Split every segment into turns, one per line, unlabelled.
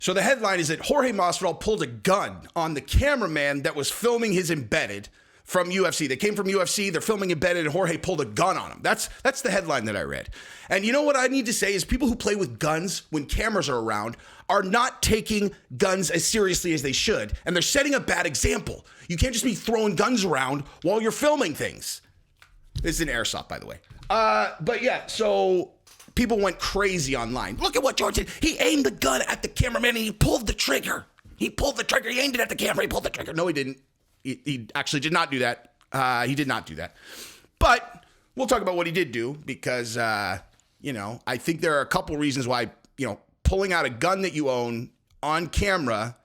So the headline is that Jorge Masvidal pulled a gun on the cameraman that was filming his Embedded from UFC. They came from UFC, they're filming Embedded, and Jorge pulled a gun on him. That's the headline that I read. And you know what I need to say is people who play with guns when cameras are around are not taking guns as seriously as they should, and they're setting a bad example. You can't just be throwing guns around while you're filming things. This is an airsoft, by the way. But yeah, so people went crazy online. Look at what George did. He aimed the gun at the cameraman and he pulled the trigger. He pulled the trigger. He aimed it at the camera. He pulled the trigger. No, he didn't. He actually did not do that. He did not do that. But we'll talk about what he did do because, I think there are a couple reasons why, pulling out a gun that you own on camera,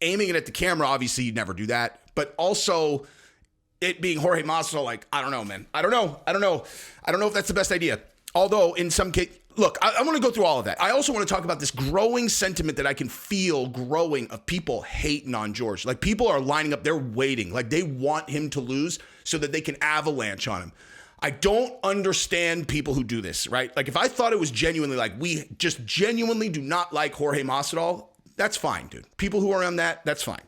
aiming it at the camera, obviously you'd never do that. But also it being Jorge Masvidal, like, I don't know, man. I don't know if that's the best idea. Although in some case, look, I want to go through all of that. I also want to talk about this growing sentiment that I can feel growing of people hating on George. Like people are lining up, they're waiting. Like they want him to lose so that they can avalanche on him. I don't understand people who do this, right? Like if I thought it was genuinely like we just genuinely do not like Jorge Masvidal, that's fine, dude. People who are on that, that's fine.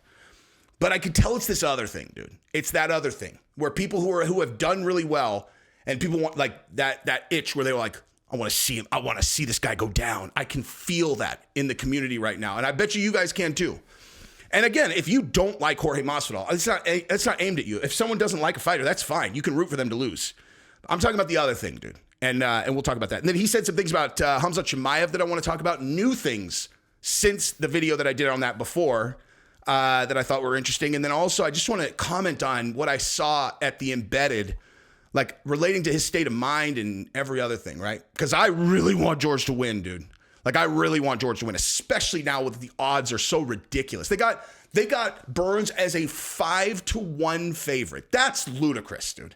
But I could tell it's this other thing, dude. It's that other thing where people who have done really well and people want like that itch where they were like, I want to see him. I want to see this guy go down. I can feel that in the community right now. And I bet you guys can too. And again, if you don't like Jorge Masvidal, it's not aimed at you. If someone doesn't like a fighter, that's fine. You can root for them to lose. I'm talking about the other thing, dude. And we'll talk about that. And then he said some things about Khamzat Chimaev that I want to talk about. New things since the video that I did on that before that I thought were interesting. And then also I just want to comment on what I saw at the Embedded, like relating to his state of mind and every other thing, right? Because I really want George to win, dude. Like I really want George to win, especially now with the odds are so ridiculous. They got Burns as a 5-1 favorite. That's ludicrous, dude.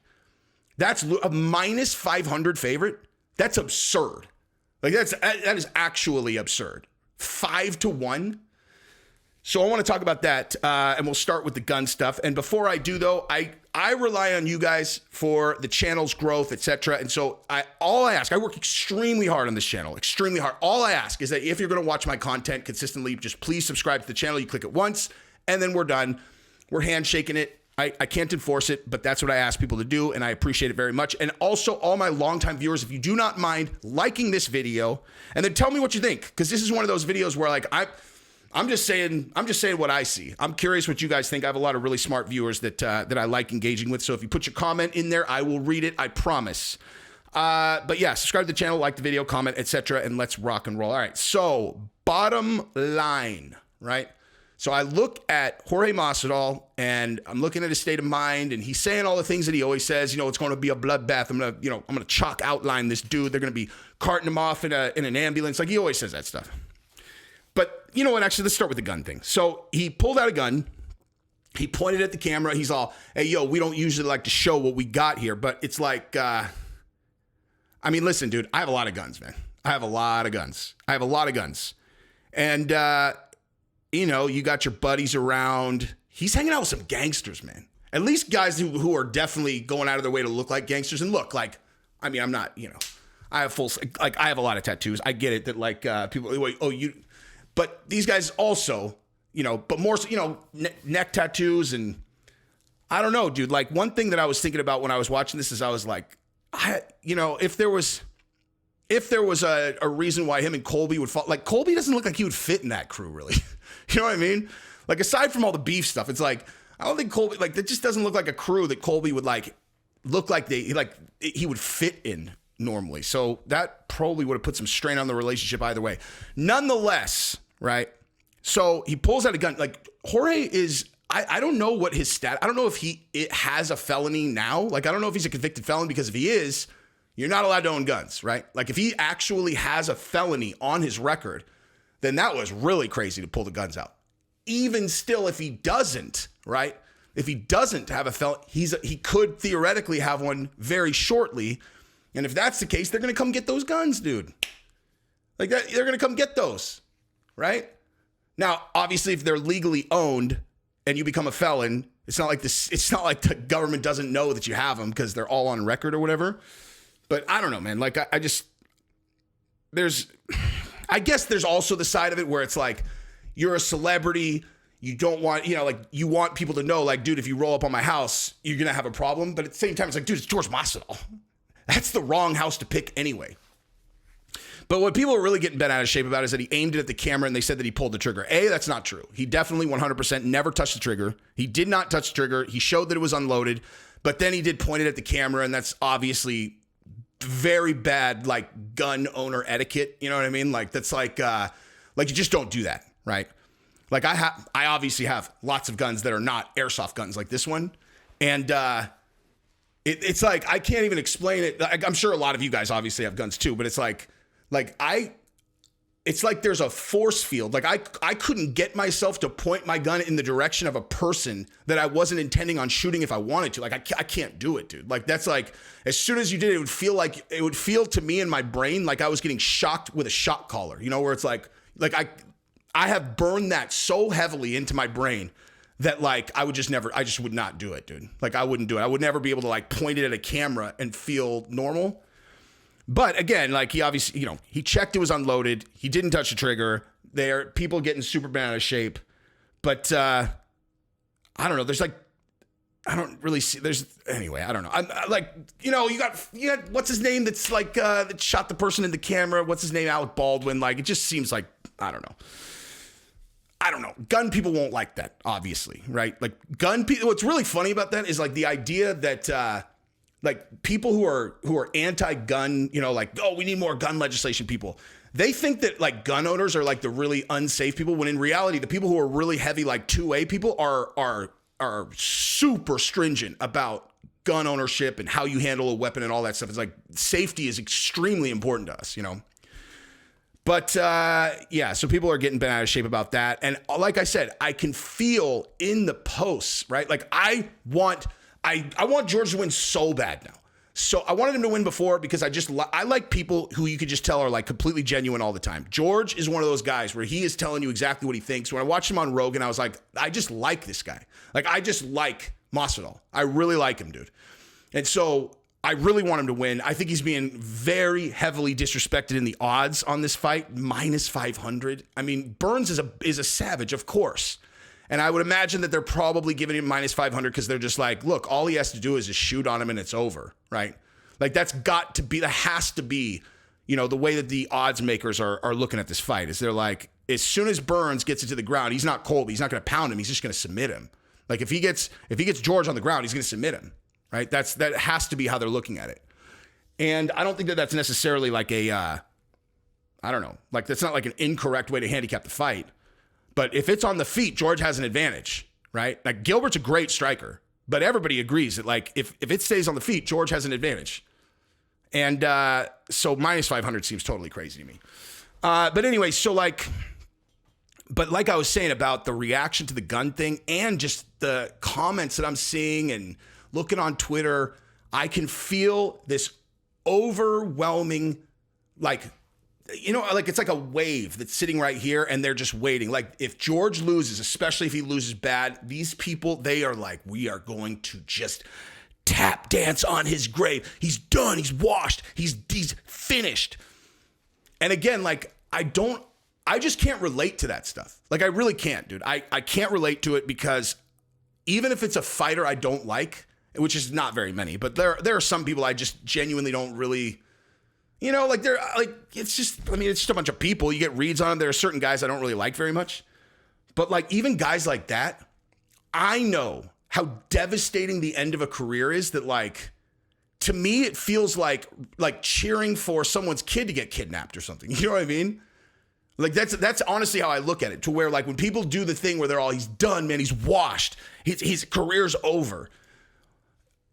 That's a minus 500 favorite. That's absurd. Like that is actually absurd. 5-1. So I want to talk about that, and we'll start with the gun stuff. And before I do, though, I rely on you guys for the channel's growth, etc. And so all I ask, I work extremely hard on this channel, extremely hard. All I ask is that if you're going to watch my content consistently, just please subscribe to the channel. You click it once, and then we're done. We're handshaking it. I can't enforce it, but that's what I ask people to do, and I appreciate it very much. And also, all my longtime viewers, if you do not mind liking this video, and then tell me what you think, because this is one of those videos where, like, I'm just saying what I see. I'm curious what you guys think. I have a lot of really smart viewers that I like engaging with. So if you put your comment in there, I will read it. I promise. But yeah, subscribe to the channel, like the video, comment, etc., and let's rock and roll. All right. So bottom line, right? So I look at Jorge Masvidal, and I'm looking at his state of mind, and he's saying all the things that he always says. It's going to be a bloodbath. I'm gonna chalk outline this dude. They're gonna be carting him off in an ambulance. Like he always says that stuff. But you know what? Actually, let's start with the gun thing. So he pulled out a gun. He pointed at the camera. He's all, hey, yo, we don't usually like to show what we got here. But it's like, listen, dude, I have a lot of guns, man. I have a lot of guns. And, you got your buddies around. He's hanging out with some gangsters, man. At least guys who are definitely going out of their way to look like gangsters. And look, like, I'm not, I have I have a lot of tattoos. I get it that, like, people, but these guys also, but more, neck tattoos. And I don't know, dude. Like one thing that I was thinking about when I was watching this is I was like, if there was a reason why him and Colby would fall, like Colby doesn't look like he would fit in that crew really. You know what I mean? Like aside from all the beef stuff, it's like, I don't think Colby, like that just doesn't look like a crew that Colby would look like he would fit in normally. So that probably would have put some strain on the relationship either way. Nonetheless, right? So he pulls out a gun. Like Jorge is, I don't know what his stat. I don't know if it has a felony now. Like I don't know if he's a convicted felon, because if he is, you're not allowed to own guns, right? Like if he actually has a felony on his record, then that was really crazy to pull the guns out. Even still, if he doesn't, right? If he doesn't have a felony, he could theoretically have one very shortly. And if that's the case, they're going to come get those guns, dude. Like that, they're going to come get those, right? Now, obviously, if they're legally owned and you become a felon, it's not like the government doesn't know that you have them because they're all on record or whatever. But I don't know, man. Like I guess there's also the side of it where it's like, you're a celebrity. You don't want, like you want people to know, like, dude, if you roll up on my house, you're going to have a problem. But at the same time, it's like, dude, it's George Masvidal. That's the wrong house to pick anyway. But what people are really getting bent out of shape about is that he aimed it at the camera and they said that he pulled the trigger. A, that's not true. He definitely 100% never touched the trigger. He did not touch the trigger. He showed that it was unloaded, but then he did point it at the camera, and that's obviously very bad, like, gun owner etiquette. You know what I mean? Like, that's like you just don't do that, right? Like, I obviously have lots of guns that are not airsoft guns like this one, and it's like, I can't even explain it. I'm sure a lot of you guys obviously have guns too, but it's like it's like there's a force field. Like I couldn't get myself to point my gun in the direction of a person that I wasn't intending on shooting if I wanted to. Like I can't do it, dude. Like that's like, as soon as you did it, it would feel to me in my brain like I was getting shocked with a shock collar, where it's like I have burned that so heavily into my brain that like I just would not do it, dude. Like I wouldn't do it. I would never be able to like point it at a camera and feel normal. But again, like he obviously, he checked it was unloaded. He didn't touch the trigger. There, people getting super bent out of shape. But I don't know. There's like, I don't really see. Anyway, I don't know. I'm like, you got what's his name? That's like that shot the person in the camera. What's his name? Alec Baldwin. Like it just seems like I don't know. Gun people won't like that, obviously, right? Like gun people. What's really funny about that is like the idea that. Like people who are anti-gun, like, oh, we need more gun legislation people. They think that like gun owners are like the really unsafe people, when in reality, the people who are really heavy, like 2A people are super stringent about gun ownership and how you handle a weapon and all that stuff. It's like safety is extremely important to us, But yeah, so people are getting bent out of shape about that. And like I said, I can feel in the posts, right? Like I want George to win so bad now. So I wanted him to win before because I like people who you could just tell are like completely genuine all the time. George is one of those guys where he is telling you exactly what he thinks. When I watched him on Rogan, I was like, I just like this guy. Like I just like Masvidal. I really like him, dude. And so I really want him to win. I think he's being very heavily disrespected in the odds on this fight, -500. I mean, Burns is a savage, of course. And I would imagine that they're probably giving him -500 because they're just like, look, all he has to do is just shoot on him and it's over, right? Like that has to be, the way that the odds makers are looking at this fight is they're like, as soon as Burns gets into the ground, he's not Colby. He's not going to pound him. He's just going to submit him. Like if he gets George on the ground, he's going to submit him, right? That has to be how they're looking at it. And I don't think that that's necessarily like I don't know, like that's not like an incorrect way to handicap the fight. But if it's on the feet, George has an advantage, right? Like Gilbert's a great striker, but everybody agrees that like if it stays on the feet, George has an advantage. And so -500 seems totally crazy to me. But anyway, but like I was saying about the reaction to the gun thing and just the comments that I'm seeing and looking on Twitter, I can feel this overwhelming, like it's like a wave that's sitting right here and they're just waiting. Like if George loses, especially if he loses bad, these people, they are like, we are going to just tap dance on his grave. He's done. He's washed. He's finished. And again, like I just can't relate to that stuff. Like I really can't, dude. I can't relate to it because even if it's a fighter I don't like, which is not very many, but there are some people I just genuinely don't really, like they're like, it's just a bunch of people. You get reads on them. There are certain guys I don't really like very much. But like even guys like that, I know how devastating the end of a career is that like, to me, it feels like cheering for someone's kid to get kidnapped or something. You know what I mean? Like that's honestly how I look at it, to where like when people do the thing where they're all, he's done, man, he's washed, his career's over.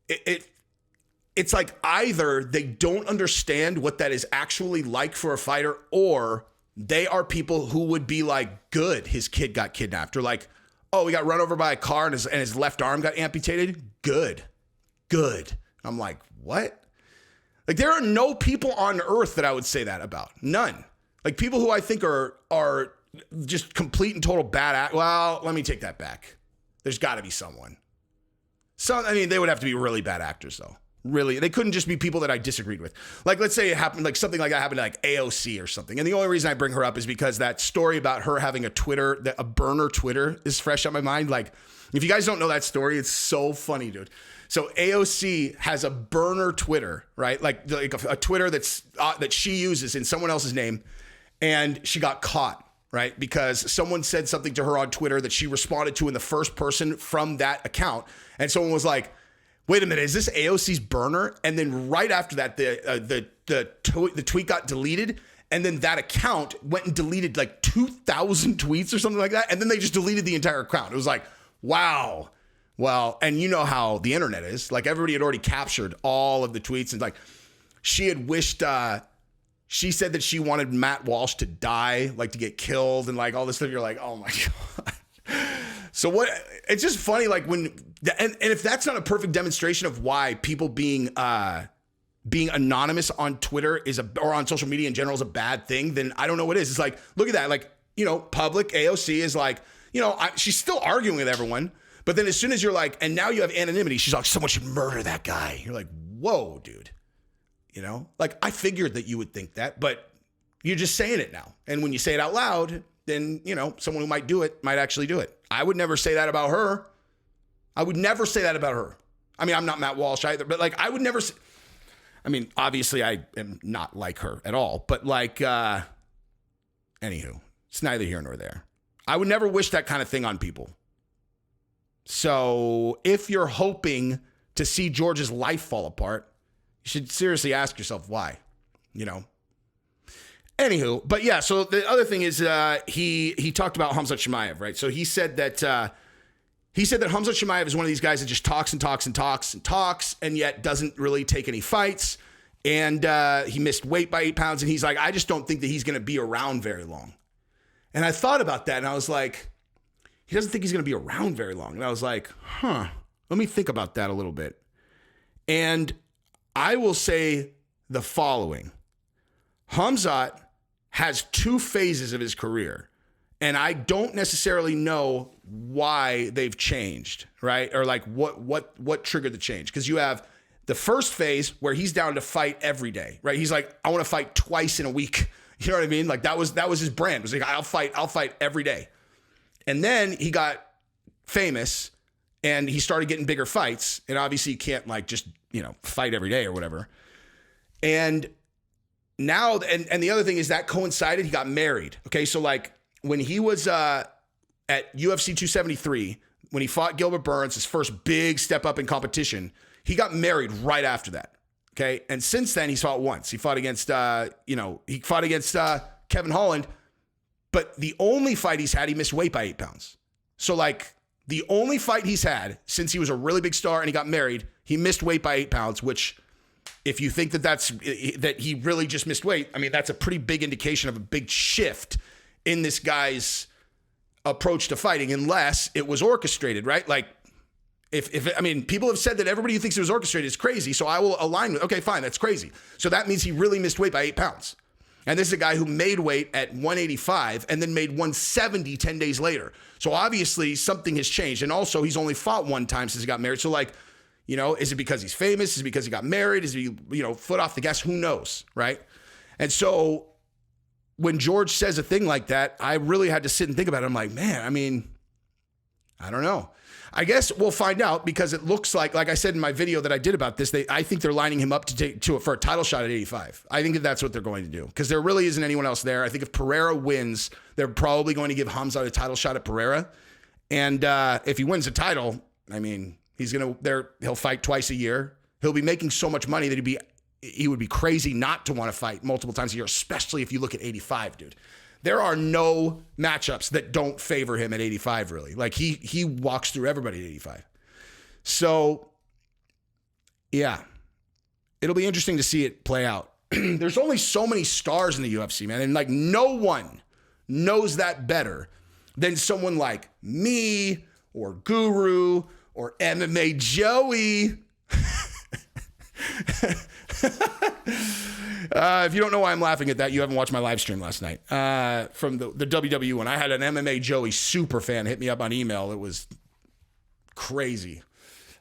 It's like either they don't understand what that is actually like for a fighter, or they are people who would be like, good, his kid got kidnapped, or like, oh, he got run over by a car and his left arm got amputated. Good. I'm like, what? Like there are no people on earth that I would say that about. None. Like people who I think are just complete and total bad. Well, let me take that back. There's got to be someone. They would have to be really bad actors though. really. They couldn't just be people that I disagreed with. Like, let's say it happened, like something like that happened to like AOC or something. And the only reason I bring her up is because that story about her having a burner Twitter is fresh on my mind. Like, if you guys don't know that story, it's so funny, dude. So AOC has a burner Twitter, right? Like a Twitter that she uses in someone else's name. And she got caught, right? Because someone said something to her on Twitter that she responded to in the first person from that account. And someone was like, wait a minute, is this AOC's burner? And then right after that, the tweet got deleted. And then that account went and deleted like 2,000 tweets or something like that. And then they just deleted the entire account. It was like, wow. Well, and you know how the internet is. Like, everybody had already captured all of the tweets. And like, she had wished, she said that she wanted Matt Walsh to die, like to get killed and like all this stuff. You're like, oh my God. So what, it's just funny, like when, and if that's not a perfect demonstration of why people being anonymous on Twitter or on social media in general is a bad thing, then I don't know what is. It's like, look at that. Like, you know, public AOC is like, you know, she's still arguing with everyone. But then as soon as you're like, and now you have anonymity, she's like, someone should murder that guy. You're like, whoa, dude. You know, like I figured that you would think that, but you're just saying it now. And when you say it out loud, then, you know, someone who might do it might actually do it. I would never say that about her. I would never say that about her. I mean, I'm not Matt Walsh either, but like I would never say, I mean, obviously I am not like her at all, but like, anywho, it's neither here nor there. I would never wish that kind of thing on people. So if you're hoping to see George's life fall apart, you should seriously ask yourself why, you know? Anywho, but yeah, so the other thing is he talked about Khamzat Chimaev, right? So he said that Khamzat Chimaev is one of these guys that just talks and talks and talks and talks and yet doesn't really take any fights. And he missed weight by 8 pounds. And he's like, I just don't think that he's going to be around very long. And I thought about that and I was like, he doesn't think he's going to be around very long. And I was like, let me think about that a little bit. And I will say the following. Khamzat has 2 phases of his career, and I don't necessarily know why they've changed, right? Or like what triggered the change? Because you have the first phase where he's down to fight every day, right? He's like, I want to fight twice in a week. You know what I mean? Like that was his brand. It was like, I'll fight every day. And then he got famous and he started getting bigger fights. And obviously you can't like just, you know, fight every day or whatever. And now, and the other thing is that coincided, he got married. Okay. So like when he was at UFC 273, when he fought Gilbert Burns, his first big step up in competition, he got married right after that. Okay. And since then he's fought once. He fought against, Kevin Holland, but the only fight he's had, he missed weight by 8 pounds. So like the only fight he's had since he was a really big star and he got married, he missed weight by 8 pounds, which if you think that he really just missed weight, I mean, that's a pretty big indication of a big shift in this guy's approach to fighting, unless it was orchestrated, right? Like I mean, people have said that everybody who thinks it was orchestrated is crazy. So I will align with, okay, fine. That's crazy. So that means he really missed weight by 8 pounds. And this is a guy who made weight at 185 and then made 170 10 days later. So obviously something has changed. And also he's only fought one time since he got married. So like, you know, is it because he's famous? Is it because he got married? Is he, you know, foot off the gas? Who knows, right? And so when George says a thing like that, I really had to sit and think about it. I'm like, man, I mean, I don't know. I guess we'll find out because it looks like I said in my video that I did about this, I think they're lining him up for a title shot at 85. I think that that's what they're going to do because there really isn't anyone else there. I think if Pereira wins, they're probably going to give Khamzat a title shot at Pereira. And if he wins the title, I mean, he'll fight twice a year. He'll be making so much money that he would be crazy not to want to fight multiple times a year, especially if you look at 85, dude. There are no matchups that don't favor him at 85, really. Like, he walks through everybody at 85. So, yeah. It'll be interesting to see it play out. There's only so many stars in the UFC, man. And, like, no one knows that better than someone like me or Guru or MMA Joey. If you don't know why I'm laughing at that, you haven't watched my live stream last night from the WWE one. I had an MMA Joey super fan hit me up on email. It was crazy.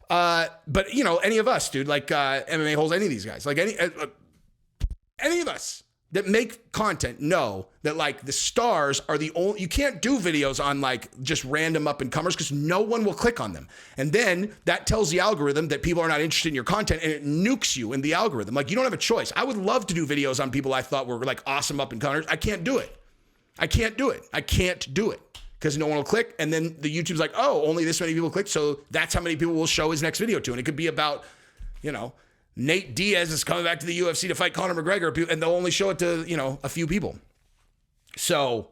But you know, any of us, dude, like MMA holds any of these guys, like any of us that make content know that like the stars are the only, you can't do videos on like just random up and comers because no one will click on them. And then that tells the algorithm that people are not interested in your content and it nukes you in the algorithm. Like you don't have a choice. I would love to do videos on people I thought were like awesome up and comers. I can't do it. I can't do it because no one will click. And then the YouTube's like, oh, only this many people click. So that's how many people will show his next video to. And it could be about, you know, Nate Diaz is coming back to the UFC to fight Conor McGregor, and they'll only show it to, you know, a few people. So,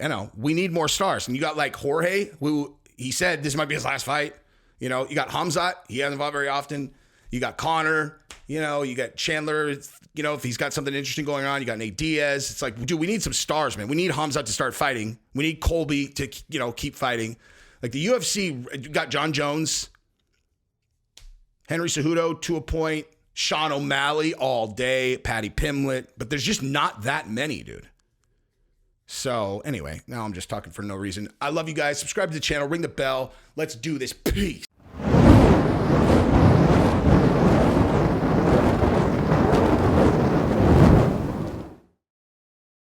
you know, we need more stars. And you got like Jorge, who he said this might be his last fight. You know, you got Hamzat, he hasn't fought very often. You got Conor, you know, you got Chandler, you know, if he's got something interesting going on. You got Nate Diaz. It's like, dude, we need some stars, man. We need Hamzat to start fighting. We need Colby to, you know, keep fighting. Like the UFC got John Jones, Henry Cejudo to a point, Sean O'Malley all day, Patty Pimlet, but there's just not that many, dude. So anyway, now I'm just talking for no reason. I love you guys. Subscribe to the channel, ring the bell. Let's do this. Peace.